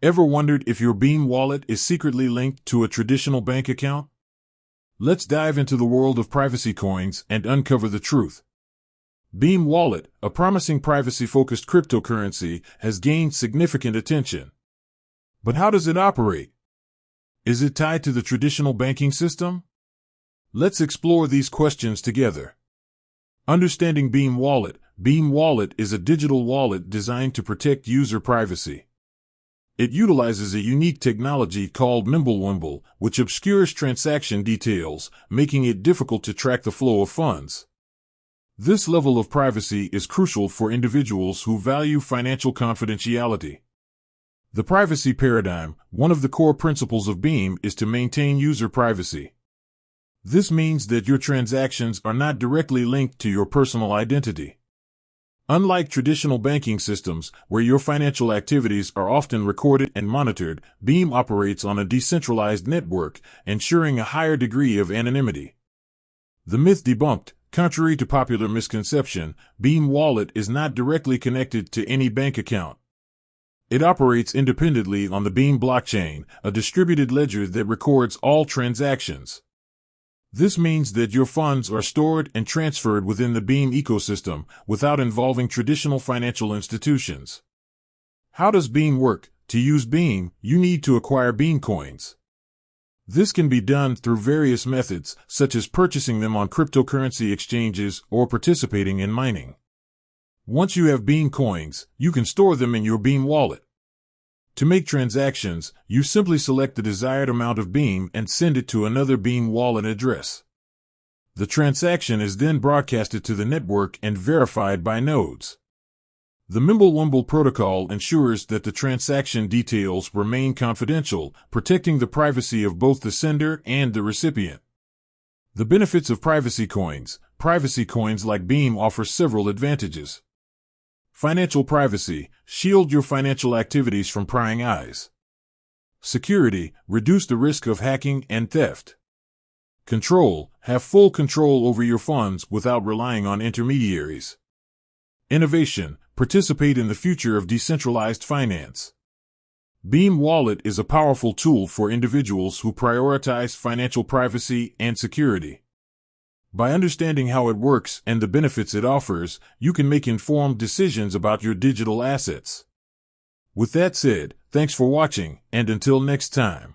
Ever wondered if your Beam wallet is secretly linked to a traditional bank account? Let's dive into the world of privacy coins and uncover the truth. Beam Wallet, a promising privacy-focused cryptocurrency, has gained significant attention. But how does it operate? Is it tied to the traditional banking system? Let's explore these questions together. Understanding Beam Wallet. Beam Wallet is a digital wallet designed to protect user privacy. It utilizes a unique technology called Mimblewimble, which obscures transaction details, making it difficult to track the flow of funds. This level of privacy is crucial for individuals who value financial confidentiality. The privacy paradigm. One of the core principles of Beam is to maintain user privacy. This means that your transactions are not directly linked to your personal identity. Unlike traditional banking systems, where your financial activities are often recorded and monitored, Beam operates on a decentralized network, ensuring a higher degree of anonymity. The myth debunked. Contrary to popular misconception, Beam Wallet is not directly connected to any bank account. It operates independently on the Beam blockchain, a distributed ledger that records all transactions. This means that your funds are stored and transferred within the Beam ecosystem without involving traditional financial institutions. How does Beam work? To use Beam, you need to acquire Beam coins. This can be done through various methods, such as purchasing them on cryptocurrency exchanges or participating in mining. Once you have Beam coins, you can store them in your Beam wallet. To make transactions, you simply select the desired amount of Beam and send it to another Beam wallet address. The transaction is then broadcasted to the network and verified by nodes. The Mimblewimble protocol ensures that the transaction details remain confidential, protecting the privacy of both the sender and the recipient. The benefits of privacy coins. Privacy coins like Beam offer several advantages. Financial privacy. Shield your financial activities from prying eyes. Security. Reduce the risk of hacking and theft. Control. Have full control over your funds without relying on intermediaries. Innovation. Participate in the future of decentralized finance. Beam Wallet is a powerful tool for individuals who prioritize financial privacy and security. By understanding how it works and the benefits it offers, you can make informed decisions about your digital assets. With that said, thanks for watching, and until next time.